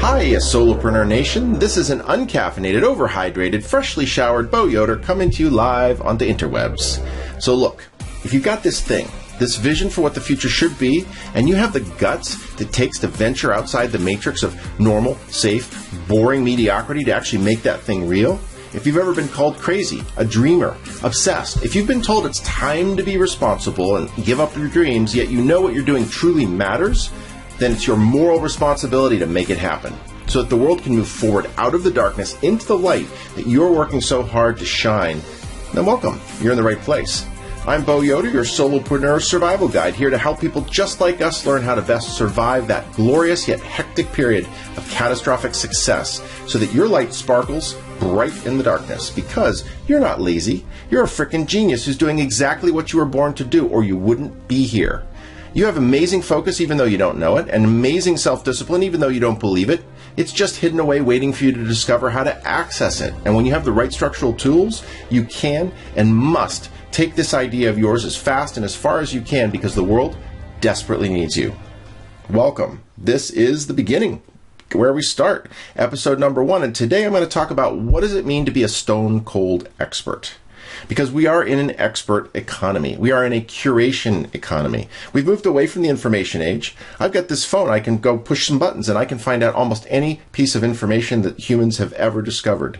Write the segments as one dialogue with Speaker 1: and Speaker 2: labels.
Speaker 1: Hi, Solopreneur Nation. This is an uncaffeinated, overhydrated, freshly showered Bo Yoder coming to you live on the interwebs. So look, if you've got this thing, this vision for what the future should be, and you have the guts it takes to venture outside the matrix of normal, safe, boring mediocrity to actually make that thing real, if you've ever been called crazy, a dreamer, obsessed, if you've been told it's time to be responsible and give up your dreams, yet you know what you're doing truly matters, then it's your moral responsibility to make it happen so that the world can move forward out of the darkness into the light that you're working so hard to shine. Then welcome. You're in the right place. I'm Bo Yoder, your Solopreneur survival guide, here to help people just like us learn how to best survive that glorious yet hectic period of catastrophic success so that your light sparkles bright in the darkness, because you're not lazy. You're a freaking genius who's doing exactly what you were born to do, or you wouldn't be here. You have amazing focus even though you don't know it, and amazing self-discipline even though you don't believe it. It's just hidden away waiting for you to discover how to access it. And when you have the right structural tools, you can and must take this idea of yours as fast and as far as you can, because the world desperately needs you. Welcome. This is the beginning, where we start. Episode number 1. And today I'm going to talk about what does it mean to be a stone cold expert. Because we are in an expert economy. We are in a curation economy. We've moved away from the information age. I've got this phone. I can go push some buttons and I can find out almost any piece of information that humans have ever discovered.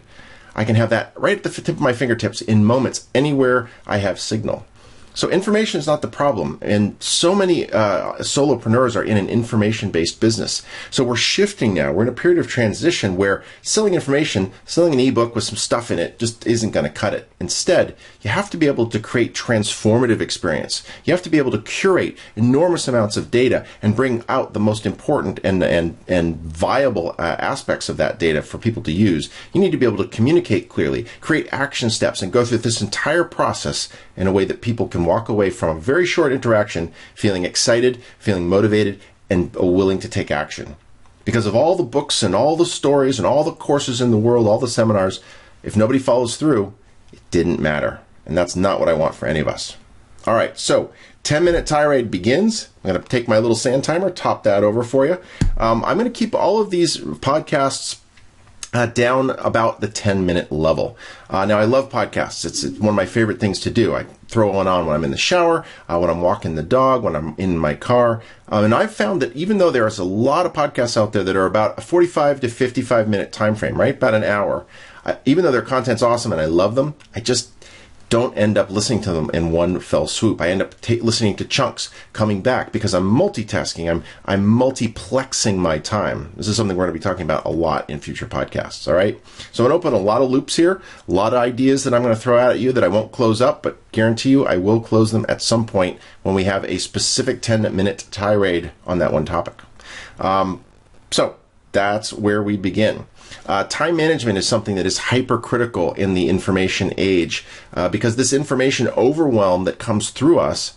Speaker 1: I can have that right at the tip of my fingertips in moments, anywhere I have signal. So information is not the problem, and so many solopreneurs are in an information-based business. So we're shifting now. We're in a period of transition where selling information, selling an ebook with some stuff in it just isn't going to cut it. Instead, you have to be able to create transformative experience. You have to be able to curate enormous amounts of data and bring out the most important and viable aspects of that data for people to use. You need to be able to communicate clearly, create action steps, and go through this entire process in a way that people can walk away from a very short interaction feeling excited, feeling motivated, and willing to take action. Because of all the books and all the stories and all the courses in the world, all the seminars, if nobody follows through, it didn't matter. And that's not what I want for any of us. All right, so 10-minute tirade begins. I'm going to take my little sand timer, top that over for you. I'm going to keep all of these podcasts down about the 10-minute level. Now, I love podcasts. It's one of my favorite things to do. I throw one on when I'm in the shower, when I'm walking the dog, when I'm in my car. And I've found that even though there's a lot of podcasts out there that are about a 45 to 55 minute time frame, right? About an hour. Even though their content's awesome and I love them, I just don't end up listening to them in one fell swoop. I end up listening to chunks, coming back, because I'm multitasking. I'm multiplexing my time. This is something we're going to be talking about a lot in future podcasts, all right? So I'm going to open a lot of loops here, a lot of ideas that I'm going to throw out at you that I won't close up, but guarantee you I will close them at some point when we have a specific 10-minute tirade on that one topic. So that's where we begin. Time management is something that is hypercritical in the information age because this information overwhelm that comes through us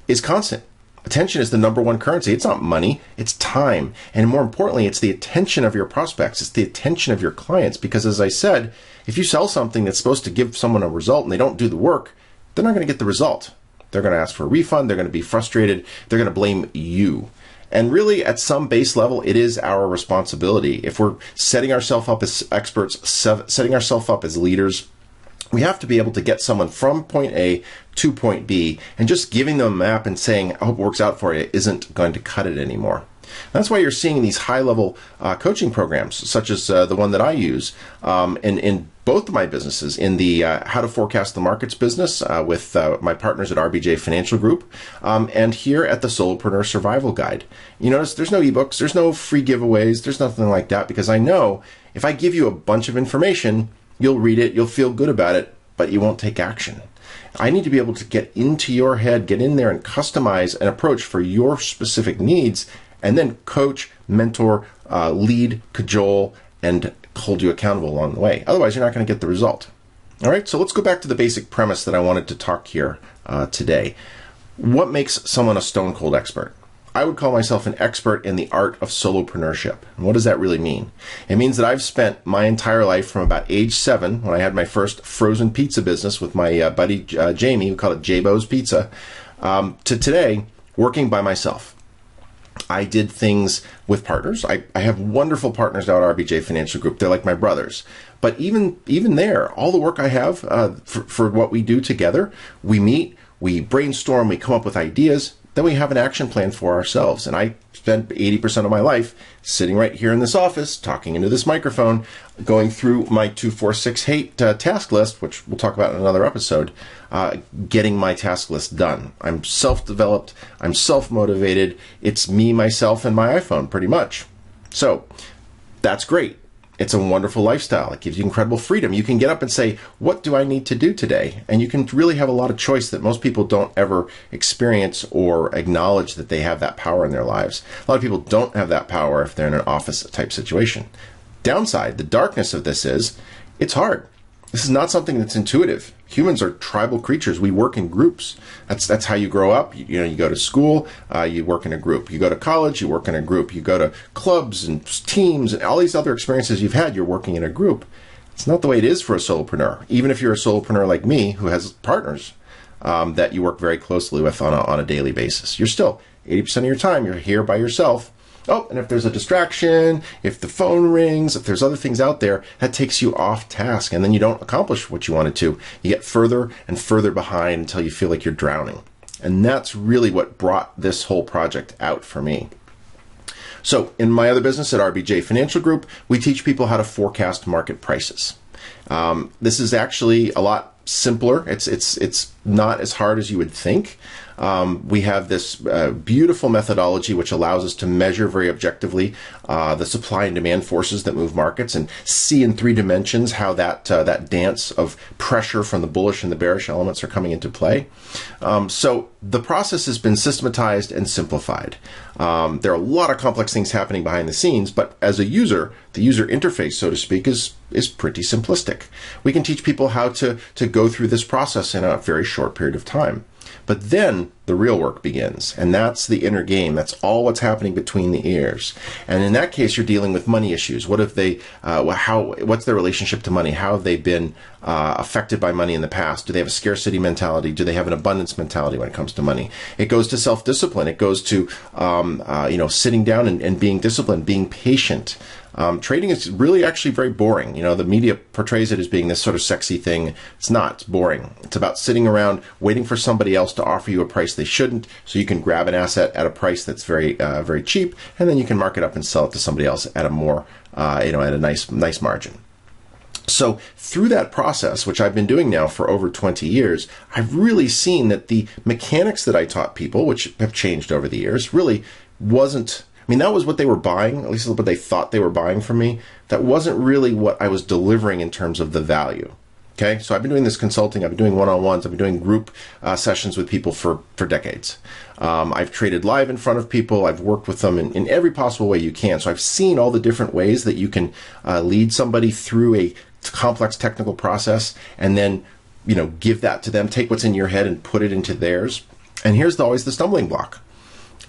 Speaker 1: is constant. Attention is the number one currency. It's not money, it's time. And more importantly, it's the attention of your prospects. It's the attention of your clients. Because as I said, if you sell something that's supposed to give someone a result and they don't do the work, they're not going to get the result. They're going to ask for a refund. They're going to be frustrated. They're going to blame you. And really, at some base level, it is our responsibility. If we're setting ourselves up as experts, setting ourselves up as leaders, we have to be able to get someone from point A to point B, and just giving them a map and saying, I hope it works out for you, isn't going to cut it anymore. That's why you're seeing these high-level coaching programs, such as the one that I use in both of my businesses, in the How to Forecast the Markets business with my partners at RBJ Financial Group, and here at the Solopreneur Survival Guide. You notice there's no ebooks, there's no free giveaways, there's nothing like that, because I know if I give you a bunch of information, you'll read it, you'll feel good about it, but you won't take action. I need to be able to get into your head, get in there and customize an approach for your specific needs, and then coach, mentor, lead, cajole, and hold you accountable along the way. Otherwise, you're not going to get the result. All right, so let's go back to the basic premise that I wanted to talk here today. What makes someone a stone cold expert? I would call myself an expert in the art of solopreneurship. And what does that really mean? It means that I've spent my entire life from about age 7, when I had my first frozen pizza business with my buddy Jamie, we call it J-Bo's Pizza, to today, working by myself. I did things with partners. I have wonderful partners now at RBJ Financial Group. They're like my brothers. But even there, all the work I have for what we do together, we meet, we brainstorm, we come up with ideas, then we have an action plan for ourselves. And I spent 80% of my life sitting right here in this office, talking into this microphone, going through my 2, 4, 6, 8 task list, which we'll talk about in another episode, getting my task list done. I'm self-developed. I'm self-motivated. It's me, myself, and my iPhone, pretty much. So that's great. It's a wonderful lifestyle. It gives you incredible freedom. You can get up and say, what do I need to do today? And you can really have a lot of choice that most people don't ever experience or acknowledge that they have that power in their lives. A lot of people don't have that power if they're in an office type situation. Downside, the darkness of this is, it's hard. This is not something that's intuitive. Humans are tribal creatures. We work in groups. That's how you grow up. You go to school, you work in a group. You go to college, you work in a group. You go to clubs and teams and all these other experiences you've had, you're working in a group. It's not the way it is for a solopreneur. Even if you're a solopreneur like me who has partners that you work very closely with on a daily basis, you're still 80% of your time, you're here by yourself. Oh, and if there's a distraction, if the phone rings, if there's other things out there, that takes you off task, and then you don't accomplish what you wanted to. You get further and further behind until you feel like you're drowning. And that's really what brought this whole project out for me. So in my other business at RBJ Financial Group, we teach people how to forecast market prices. This is actually a lot simpler. It's not as hard as you would think. We have this beautiful methodology which allows us to measure very objectively the supply and demand forces that move markets and see in 3 dimensions how that dance of pressure from the bullish and the bearish elements are coming into play. So the process has been systematized and simplified. There are a lot of complex things happening behind the scenes, but as a user, the user interface, so to speak, is pretty simplistic. We can teach people how to go through this process in a very short period of time. But then the real work begins, and that's the inner game. That's all what's happening between the ears. And in that case, you're dealing with money issues. What if they, what's their relationship to money? How have they been affected by money in the past? Do they have a scarcity mentality? Do they have an abundance mentality when it comes to money? It goes to self-discipline. It goes to, sitting down and being disciplined, being patient. Trading is really actually very boring. The media portrays it as being this sort of sexy thing. It's not. It's boring. It's about sitting around waiting for somebody else to offer you a price they shouldn't, so you can grab an asset at a price that's very, very cheap, and then you can mark it up and sell it to somebody else at a more, at a nice margin. So through that process, which I've been doing now for over 20 years, I've really seen that the mechanics that I taught people, which have changed over the years, really wasn't. That was what they were buying, at least what they thought they were buying from me. That wasn't really what I was delivering in terms of the value. Okay, so I've been doing this consulting, I've been doing one-on-ones, I've been doing group sessions with people for decades. I've traded live in front of people, I've worked with them in every possible way you can. So I've seen all the different ways that you can lead somebody through a complex technical process and then, give that to them, take what's in your head and put it into theirs. And here's always the stumbling block.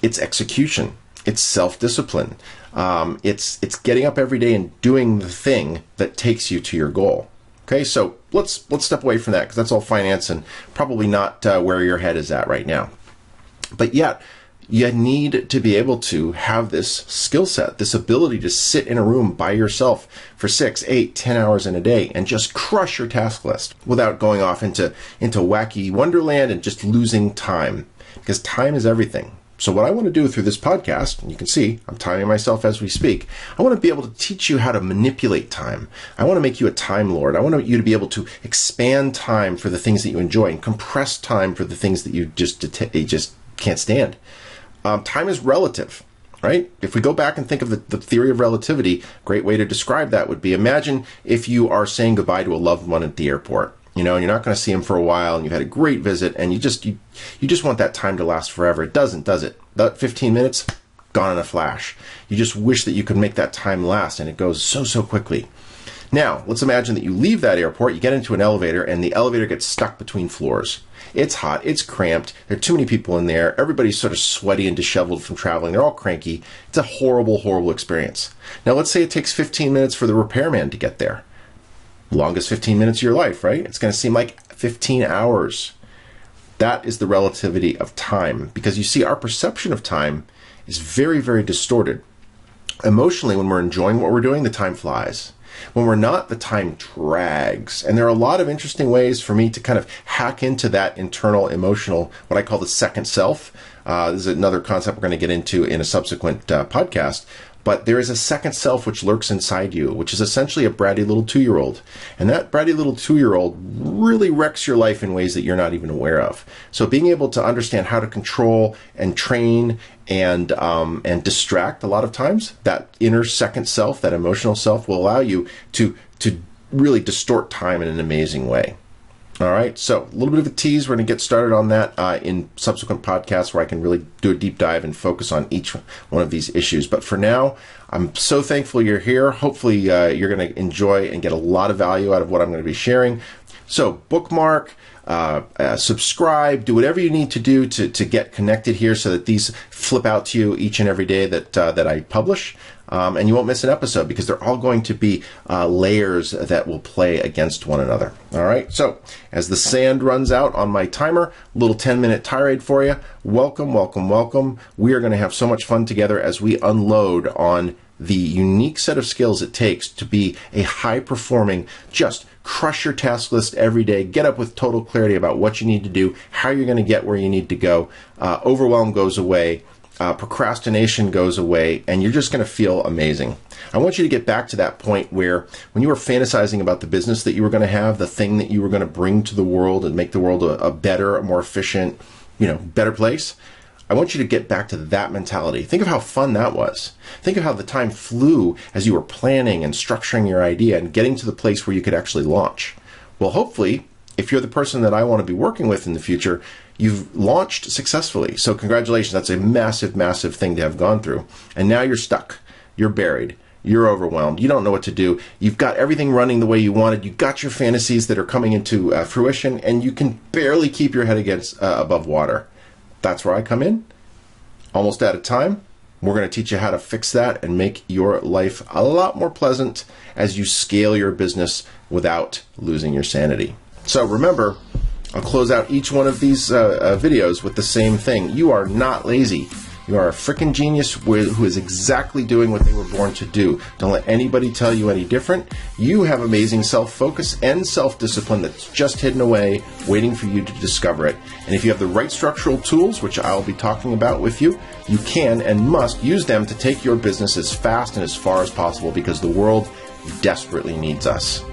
Speaker 1: It's execution. It's self-discipline. It's getting up every day and doing the thing that takes you to your goal. Okay, so let's step away from that because that's all finance and probably not where your head is at right now. But yet, you need to be able to have this skill set, this ability to sit in a room by yourself for 6, 8, 10 hours in a day and just crush your task list without going off into wacky wonderland and just losing time, because time is everything. So what I want to do through this podcast, and you can see I'm timing myself as we speak, I want to be able to teach you how to manipulate time. I want to make you a time lord. I want you to be able to expand time for the things that you enjoy and compress time for the things that you just can't stand. Time is relative, right? If we go back and think of the theory of relativity, a great way to describe that would be, imagine if you are saying goodbye to a loved one at the airport. And you're not going to see him for a while, and you've had a great visit, and you just want that time to last forever. It doesn't, does it? That 15 minutes, gone in a flash. You just wish that you could make that time last, and it goes so quickly. Now, let's imagine that you leave that airport, you get into an elevator, and the elevator gets stuck between floors. It's hot, it's cramped, there are too many people in there, everybody's sort of sweaty and disheveled from traveling, they're all cranky. It's a horrible experience. Now, let's say it takes 15 minutes for the repairman to get there. Longest 15 minutes of your life, right? It's going to seem like 15 hours. That is the relativity of time, because you see, our perception of time is very, very distorted. Emotionally, when we're enjoying what we're doing, the time flies. When we're not, the time drags. And there are a lot of interesting ways for me to kind of hack into that internal emotional, what I call the second self. This is another concept we're going to get into in a subsequent podcast. But there is a second self which lurks inside you, which is essentially a bratty little 2-year-old. And that bratty little 2-year-old really wrecks your life in ways that you're not even aware of. So being able to understand how to control and train and distract a lot of times, that inner second self, that emotional self, will allow you to really distort time in an amazing way. All right, so a little bit of a tease. We're going to get started on that in subsequent podcasts where I can really do a deep dive and focus on each one of these issues. But for now, I'm so thankful you're here. Hopefully you're going to enjoy and get a lot of value out of what I'm going to be sharing. So bookmark, subscribe, do whatever you need to do to get connected here so that these flip out to you each and every day that I publish. And you won't miss an episode because they're all going to be layers that will play against one another. All right. So as the sand runs out on my timer, little 10-minute tirade for you. Welcome, welcome, welcome. We are going to have so much fun together as we unload on the unique set of skills it takes to be a high-performing, just crush your task list every day, get up with total clarity about what you need to do, how you're going to get where you need to go. Overwhelm goes away. Procrastination goes away, and you're just going to feel amazing. I want you to get back to that point where when you were fantasizing about the business that you were going to have, the thing that you were going to bring to the world and make the world a better, a more efficient, better place. I want you to get back to that mentality. Think of how fun that was. Think of how the time flew as you were planning and structuring your idea and getting to the place where you could actually launch. Well, hopefully, if you're the person that I want to be working with in the future, you've launched successfully. So congratulations. That's a massive, massive thing to have gone through. And now you're stuck. You're buried. You're overwhelmed. You don't know what to do. You've got everything running the way you wanted. You've got your fantasies that are coming into fruition, and you can barely keep your head above water. That's where I come in. Almost out of time. We're going to teach you how to fix that and make your life a lot more pleasant as you scale your business without losing your sanity. So remember, I'll close out each one of these videos with the same thing. You are not lazy. You are a freaking genius who is exactly doing what they were born to do. Don't let anybody tell you any different. You have amazing self-focus and self-discipline that's just hidden away, waiting for you to discover it. And if you have the right structural tools, which I'll be talking about with you, you can and must use them to take your business as fast and as far as possible because the world desperately needs us.